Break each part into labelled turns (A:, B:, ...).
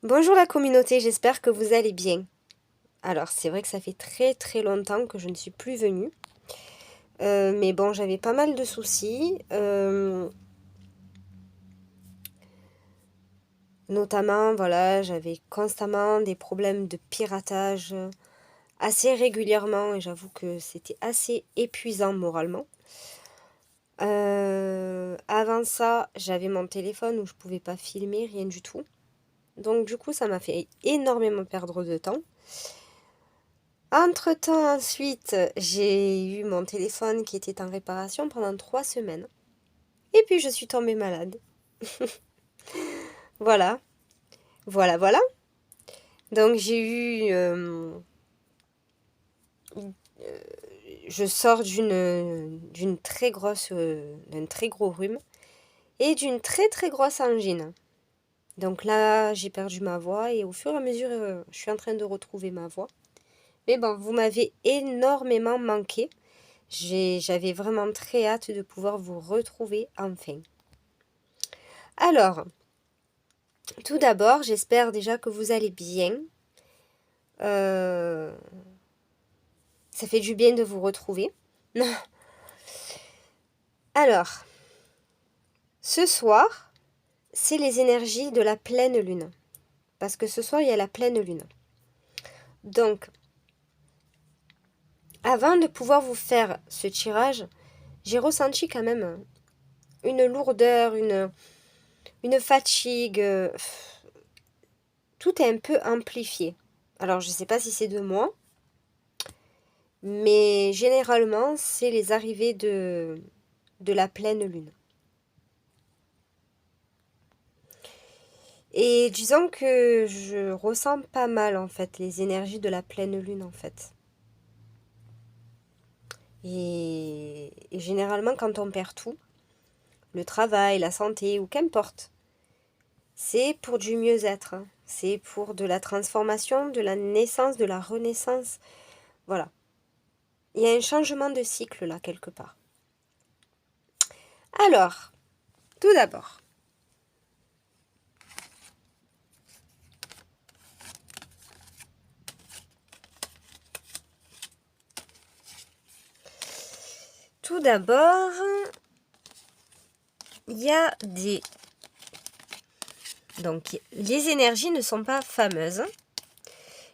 A: Bonjour la communauté, j'espère que vous allez bien. Alors c'est vrai que ça fait très longtemps que je ne suis plus venue. Mais bon, j'avais pas mal de soucis. Notamment, voilà, j'avais constamment des problèmes de piratage assez régulièrement et j'avoue que c'était assez épuisant moralement. Avant ça, j'avais mon téléphone où je pouvais pas filmer, rien du tout. Donc du coup, ça m'a fait énormément perdre de temps. Entre-temps, ensuite, j'ai eu mon téléphone qui était en réparation pendant 3 semaines. Et puis, je suis tombée malade. Voilà, voilà. Donc, je sors d'une très grosse, d'un très gros rhume et d'une très grosse angine. Donc là, j'ai perdu ma voix et au fur et à mesure, je suis en train de retrouver ma voix. Mais bon, vous m'avez énormément manqué. J'avais vraiment très hâte de pouvoir vous retrouver enfin. Alors, tout d'abord, j'espère déjà que vous allez bien. Euh, Ça fait du bien de vous retrouver. Alors, ce soir, c'est les énergies de la pleine lune. Parce que ce soir, il y a la pleine lune. Donc, avant de pouvoir vous faire ce tirage, j'ai ressenti quand même une lourdeur, une fatigue. Tout est un peu amplifié. Alors, je ne sais pas si c'est de moi, mais généralement, c'est les arrivées de la pleine lune. Et disons que je ressens pas mal, en fait, les énergies de la pleine lune, en fait. Et généralement, quand on perd tout, le travail, la santé, ou qu'importe, c'est pour du mieux-être, hein. C'est pour de la transformation, de la naissance, de la renaissance. Voilà. Il y a un changement de cycle, là, quelque part. Alors, tout d'abord, il y a des... Donc, les énergies ne sont pas fameuses.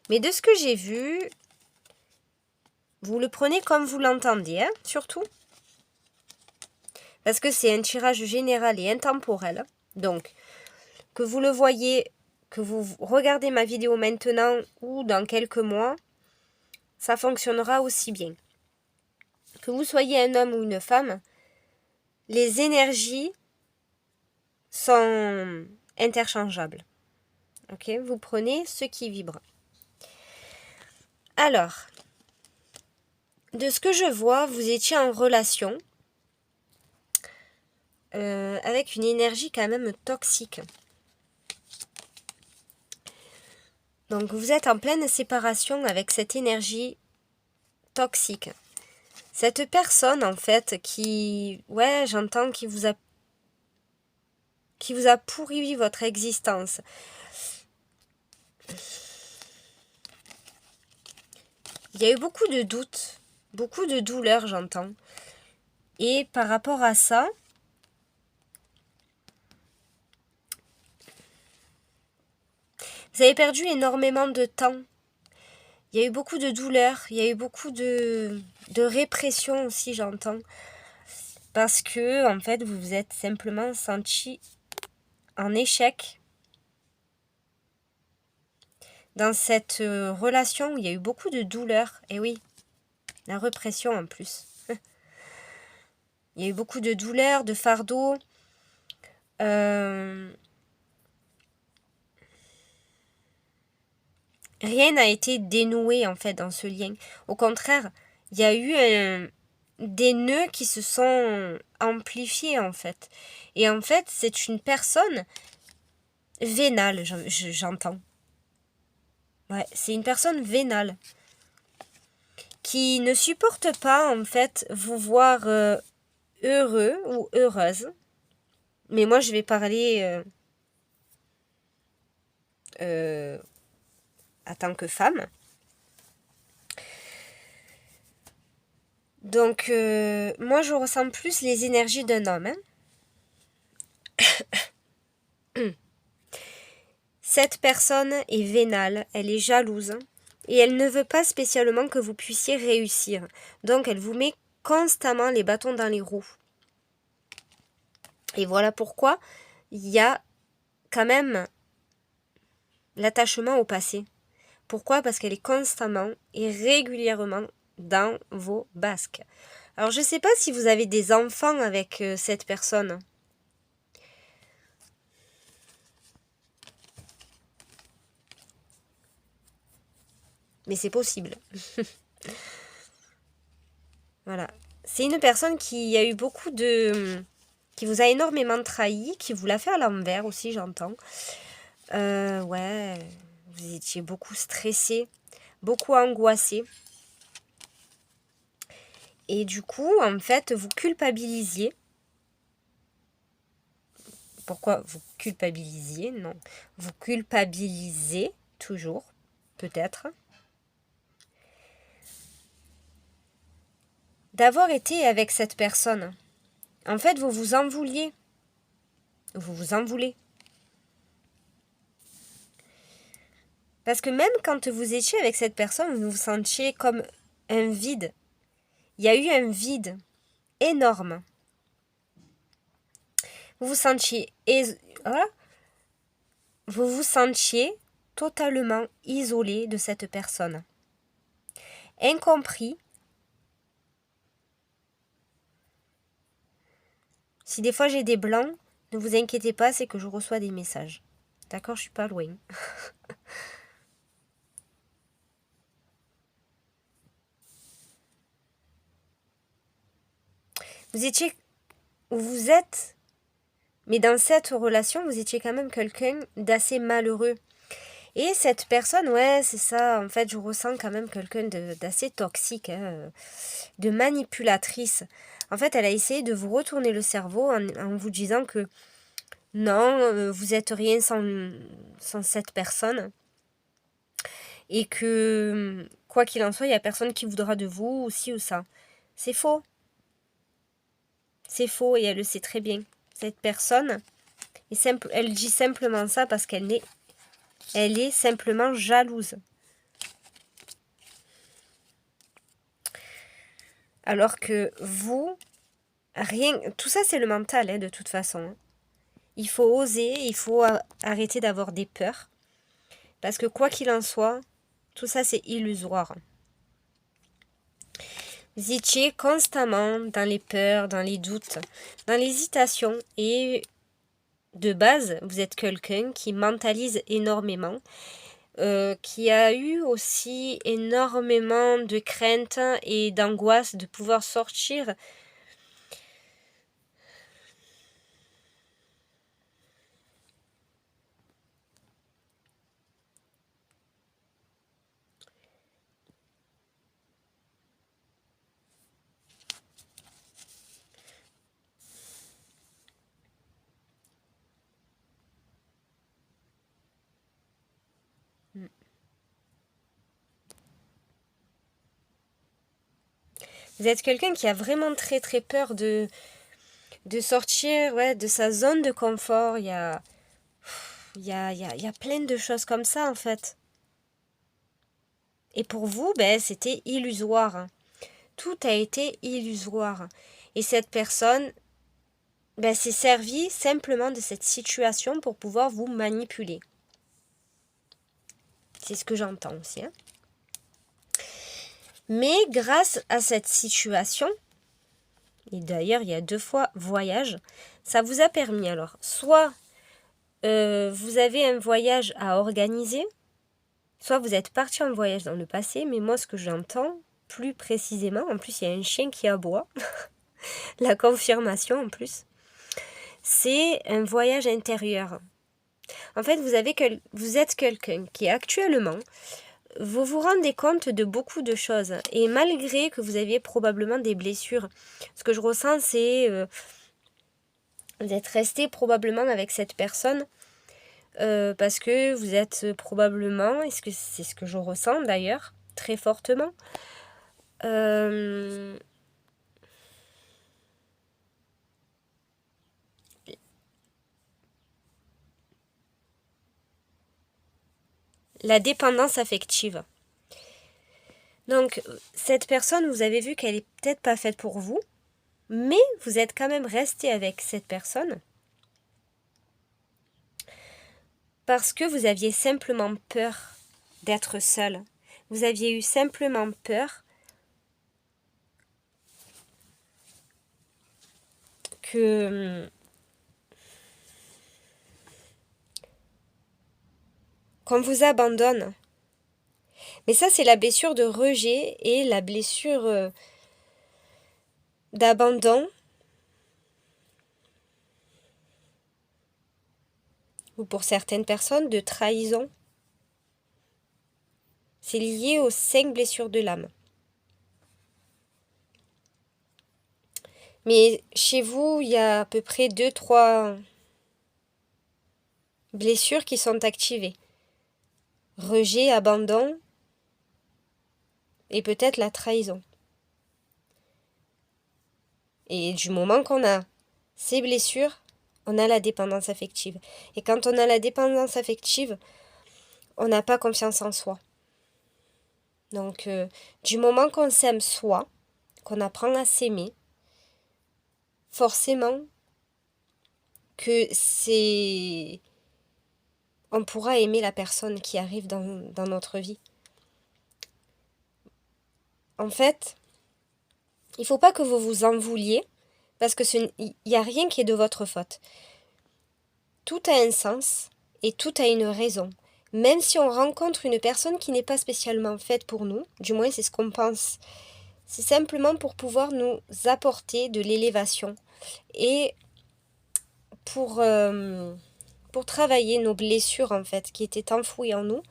A: Mais de ce que j'ai vu, vous le prenez comme vous l'entendez, hein, surtout. Parce que c'est un tirage général et intemporel. Donc, que vous le voyez, que vous regardez ma vidéo maintenant ou dans quelques mois, ça fonctionnera aussi bien. Que vous soyez un homme ou une femme, les énergies sont interchangeables. Ok, vous prenez ce qui vibre. Alors, de ce que je vois, vous étiez en relation avec une énergie quand même toxique. Donc vous êtes en pleine séparation avec cette énergie toxique. Cette personne en fait qui, ouais, j'entends qui vous a pourri votre existence. Il y a eu beaucoup de doutes, beaucoup de douleurs, j'entends. Et par rapport à ça, vous avez perdu énormément de temps. Il y a eu beaucoup de douleurs, il y a eu beaucoup de répression aussi, j'entends. Parce que, en fait, vous vous êtes simplement senti en échec dans cette relation où il y a eu beaucoup de douleurs. Et oui, la répression en plus. Il y a eu beaucoup de douleurs, de fardeaux. Rien n'a été dénoué en fait dans ce lien. Au contraire, il y a eu des nœuds qui se sont amplifiés en fait. Et en fait, c'est une personne vénale, j'entends. Ouais, c'est une personne vénale qui ne supporte pas en fait vous voir heureux ou heureuse. Mais moi, je vais parler en tant que femme. Donc, moi, je ressens plus les énergies d'un homme. Cette personne est vénale, elle est jalouse, et elle ne veut pas spécialement que vous puissiez réussir. Donc, elle vous met constamment les bâtons dans les roues. Et voilà pourquoi il y a quand même l'attachement au passé. Pourquoi? Parce qu'elle est constamment et régulièrement dans vos basques. Alors, je ne sais pas si vous avez des enfants avec cette personne. Mais c'est possible. Voilà. C'est une personne qui a eu beaucoup de... qui vous a énormément trahi, qui vous l'a fait à l'envers aussi, j'entends. Ouais, vous étiez beaucoup stressé, beaucoup angoissé. Et du coup, en fait, vous culpabilisiez. Pourquoi vous culpabilisiez? Non. Vous culpabilisez toujours, peut-être, d'avoir été avec cette personne. En fait, vous vous en vouliez. Vous vous en voulez. Parce que même quand vous étiez avec cette personne, vous vous sentiez comme un vide. Il y a eu un vide énorme. Vous vous sentiez... Voilà. Vous vous sentiez totalement isolé de cette personne. Incompris. Si des fois j'ai des blancs, ne vous inquiétez pas, c'est que je reçois des messages. D'accord, je suis pas loin. Vous étiez où vous êtes, mais dans cette relation, vous étiez quand même quelqu'un d'assez malheureux. Et cette personne, ouais, c'est ça, en fait, je ressens quand même quelqu'un d'assez toxique, hein, de manipulatrice. En fait, elle a essayé de vous retourner le cerveau en vous disant que non, vous êtes rien sans cette personne. Et que, quoi qu'il en soit, il n'y a personne qui voudra de vous, ou ci ou ça. C'est faux. C'est faux et elle le sait très bien. Cette personne, elle dit simplement ça parce elle est simplement jalouse. Alors que vous, rien, tout ça c'est le mental, hein, de toute façon. Il faut oser, il faut arrêter d'avoir des peurs. Parce que quoi qu'il en soit, tout ça c'est illusoire. Vous étiez constamment dans les peurs, dans les doutes, dans l'hésitation. Et de base, vous êtes quelqu'un qui mentalise énormément, qui a eu aussi énormément de crainte et d'angoisse de pouvoir sortir Vous êtes quelqu'un qui a vraiment très très peur de sortir, ouais, de sa zone de confort. Il y a plein de choses comme ça en fait. Et pour vous, ben, c'était illusoire. Tout a été illusoire. Et cette personne, ben, s'est servie simplement de cette situation pour pouvoir vous manipuler. C'est ce que j'entends aussi. Hein. Mais grâce à cette situation, et d'ailleurs il y a 2 fois voyage, ça vous a permis alors, soit vous avez un voyage à organiser, soit vous êtes parti en voyage dans le passé, mais moi ce que j'entends plus précisément, en plus il y a un chien qui aboie, la confirmation en plus, c'est un voyage intérieur. En fait, vous êtes quelqu'un qui actuellement, vous vous rendez compte de beaucoup de choses. Et malgré que vous aviez probablement des blessures, ce que je ressens, c'est vous êtes resté probablement avec cette personne parce que vous êtes probablement, est-ce que c'est ce que je ressens d'ailleurs, très fortement, la dépendance affective. Donc, cette personne, vous avez vu qu'elle est peut-être pas faite pour vous, mais vous êtes quand même resté avec cette personne parce que vous aviez simplement peur d'être seul. Vous aviez eu simplement peur que qu'on vous abandonne. Mais ça, c'est la blessure de rejet et la blessure d'abandon. Ou pour certaines personnes, de trahison. C'est lié aux 5 blessures de l'âme. Mais chez vous, il y a à peu près 2-3 blessures qui sont activées. Rejet, abandon et peut-être la trahison. Et du moment qu'on a ces blessures, on a la dépendance affective. Et quand on a la dépendance affective, on n'a pas confiance en soi. Donc, du moment qu'on s'aime soi, qu'on apprend à s'aimer, forcément que c'est... on pourra aimer la personne qui arrive dans notre vie. En fait, il ne faut pas que vous vous en vouliez, parce que il n'y a rien qui est de votre faute. Tout a un sens et tout a une raison. Même si on rencontre une personne qui n'est pas spécialement faite pour nous, du moins c'est ce qu'on pense, c'est simplement pour pouvoir nous apporter de l'élévation et pour travailler nos blessures en fait qui étaient enfouies en nous.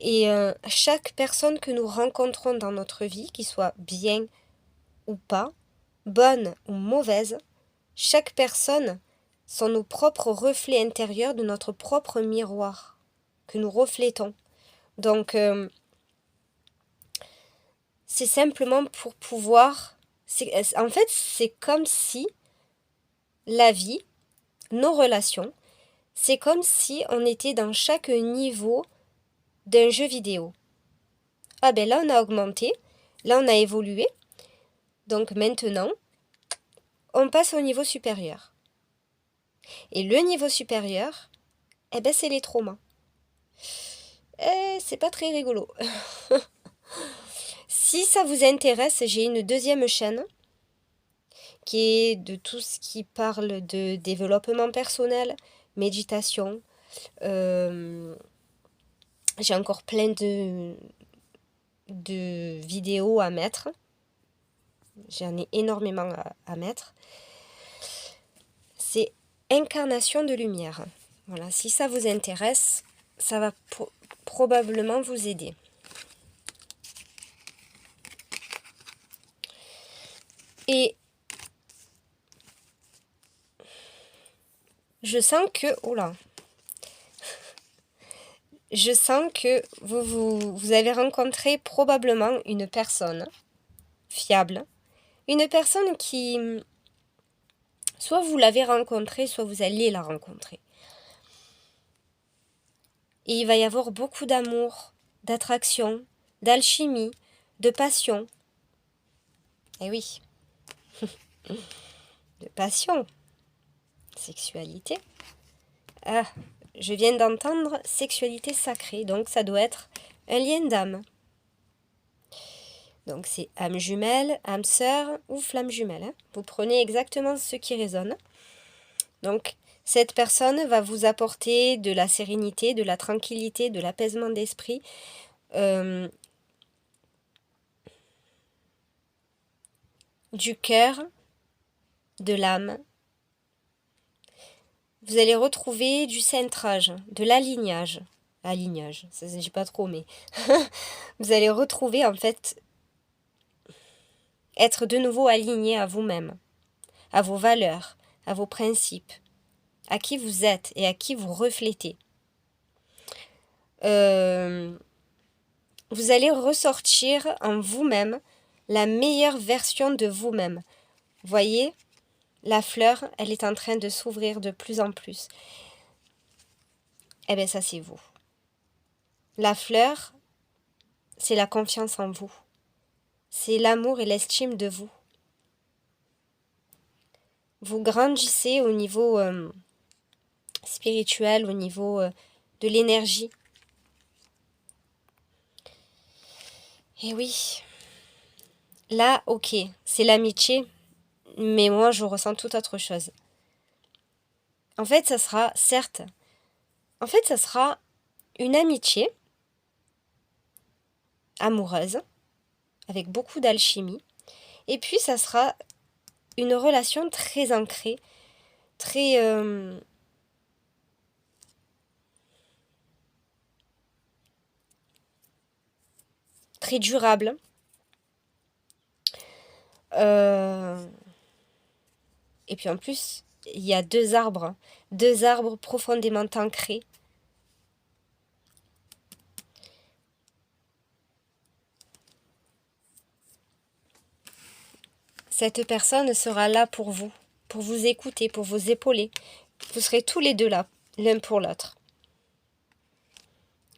A: Et chaque personne que nous rencontrons dans notre vie, qu'il soit bien ou pas, bonne ou mauvaise, chaque personne sont nos propres reflets intérieurs de notre propre miroir que nous reflétons. Donc, c'est simplement pour pouvoir... En fait, c'est comme si la vie, nos relations, c'est comme si on était dans chaque niveau d'un jeu vidéo. Ah ben là, on a augmenté, là, on a évolué. Donc maintenant, on passe au niveau supérieur. Et le niveau supérieur, eh ben, c'est les traumas. C'est pas très rigolo. Si ça vous intéresse, j'ai une deuxième chaîne qui est de tout ce qui parle de développement personnel, méditation. J'ai encore plein de vidéos à mettre. J'en ai énormément à mettre. C'est Incarnation de lumière. Voilà, si ça vous intéresse, ça va probablement vous aider. Et je sens que... Oula. Je sens que vous avez rencontré probablement une personne fiable. Une personne qui... Soit vous l'avez rencontrée, soit vous allez la rencontrer. Et il va y avoir beaucoup d'amour, d'attraction, d'alchimie, de passion. Eh oui. De passion. Sexualité. Ah, je viens d'entendre sexualité sacrée, donc ça doit être un lien d'âme. Donc c'est âme jumelle, âme sœur ou flamme jumelle. Hein. Vous prenez exactement ce qui résonne. Donc cette personne va vous apporter de la sérénité, de la tranquillité, de l'apaisement d'esprit. Du cœur, de l'âme. Vous allez retrouver du centrage, de l'alignage. Alignage, ça ne se dit pas trop, mais vous allez retrouver en fait être de nouveau aligné à vous-même, à vos valeurs, à vos principes, à qui vous êtes et à qui vous reflétez. vous allez ressortir en vous-même la meilleure version de vous-même. Voyez, la fleur, elle est en train de s'ouvrir de plus en plus. Eh bien, ça, c'est vous. La fleur, c'est la confiance en vous. C'est l'amour et l'estime de vous. Vous grandissez au niveau spirituel, au niveau de l'énergie. Et oui, là, ok, c'est l'amitié, mais moi, je ressens tout autre chose. En fait, ça sera une amitié amoureuse, avec beaucoup d'alchimie, et puis ça sera une relation très ancrée, très très durable. Et puis en plus, il y a deux arbres profondément ancrés. Cette personne sera là pour vous écouter, pour vous épauler. Vous serez tous les deux là, l'un pour l'autre.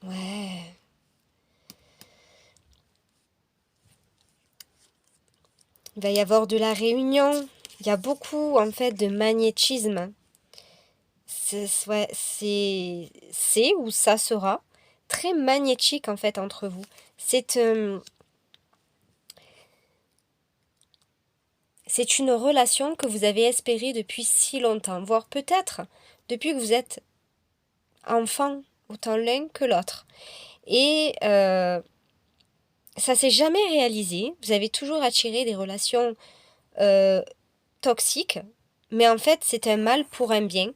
A: Ouais. Il va y avoir de la réunion. Il y a beaucoup, en fait, de magnétisme. C'est ou ça sera très magnétique, en fait, entre vous. C'est une relation que vous avez espérée depuis si longtemps, voire peut-être depuis que vous êtes enfant, autant l'un que l'autre. Et ça s'est jamais réalisé. Vous avez toujours attiré des relations toxiques, mais en fait c'est un mal pour un bien,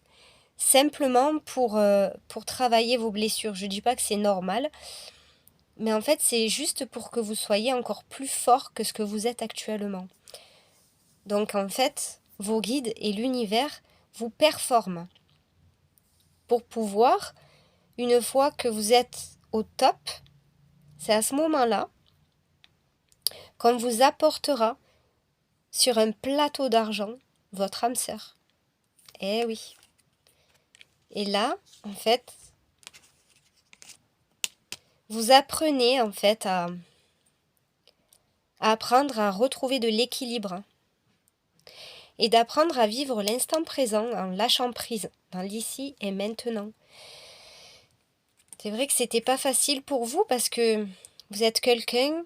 A: simplement pour travailler vos blessures. Je dis pas que c'est normal, mais en fait c'est juste pour que vous soyez encore plus fort que ce que vous êtes actuellement. Donc en fait, vos guides et l'univers vous performent pour pouvoir, une fois que vous êtes au top, c'est à ce moment-là qu'on vous apportera sur un plateau d'argent votre âme sœur. Eh oui. Et là, en fait, vous apprenez en fait à apprendre à retrouver de l'équilibre et d'apprendre à vivre l'instant présent en lâchant prise dans l'ici et maintenant. C'est vrai que c'était pas facile pour vous parce que vous êtes quelqu'un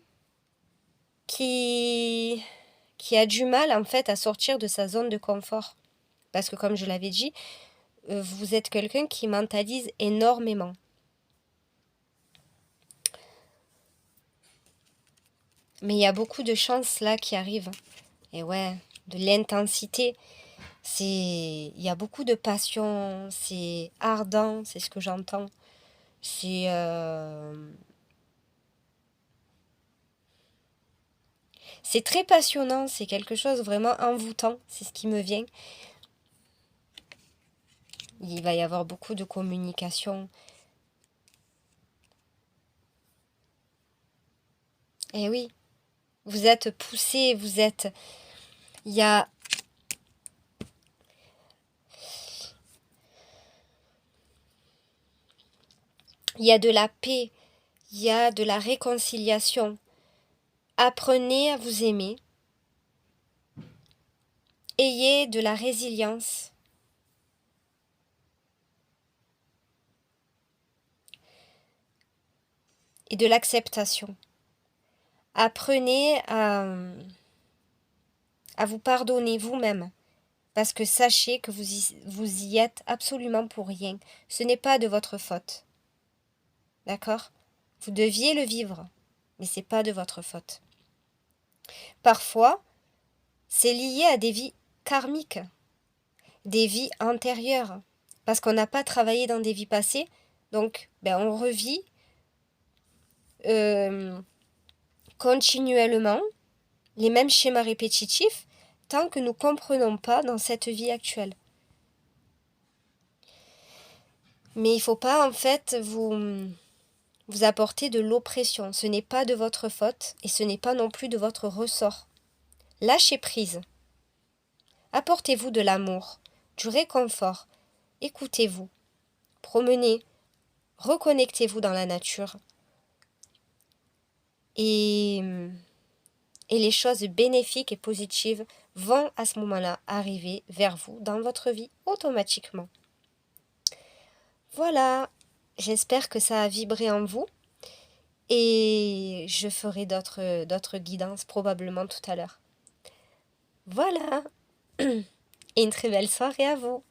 A: qui a du mal en fait à sortir de sa zone de confort. Parce que comme je l'avais dit, vous êtes quelqu'un qui mentalise énormément. Mais il y a beaucoup de chances là qui arrivent. Et ouais, de l'intensité. Il y a beaucoup de passion, c'est ardent, c'est ce que j'entends. C'est c'est très passionnant, c'est quelque chose vraiment envoûtant, c'est ce qui me vient. Il va y avoir beaucoup de communication. Et oui, vous êtes poussé, il y a de la paix, il y a de la réconciliation. Apprenez à vous aimer. Ayez de la résilience. Et de l'acceptation. Apprenez à vous pardonner vous-même. Parce que sachez que vous y êtes absolument pour rien. Ce n'est pas de votre faute. D'accord? Vous deviez le vivre, mais c'est pas de votre faute. Parfois, c'est lié à des vies karmiques, des vies antérieures, parce qu'on n'a pas travaillé dans des vies passées, donc on revit continuellement les mêmes schémas répétitifs tant que nous ne comprenons pas dans cette vie actuelle. Mais il ne faut pas en fait vous vous apportez de l'oppression. Ce n'est pas de votre faute et ce n'est pas non plus de votre ressort. Lâchez prise. Apportez-vous de l'amour, du réconfort. Écoutez-vous. Promenez. Reconnectez-vous dans la nature. Et les choses bénéfiques et positives vont à ce moment-là arriver vers vous dans votre vie automatiquement. Voilà, j'espère que ça a vibré en vous et je ferai d'autres guidances probablement tout à l'heure. Voilà, et une très belle soirée à vous.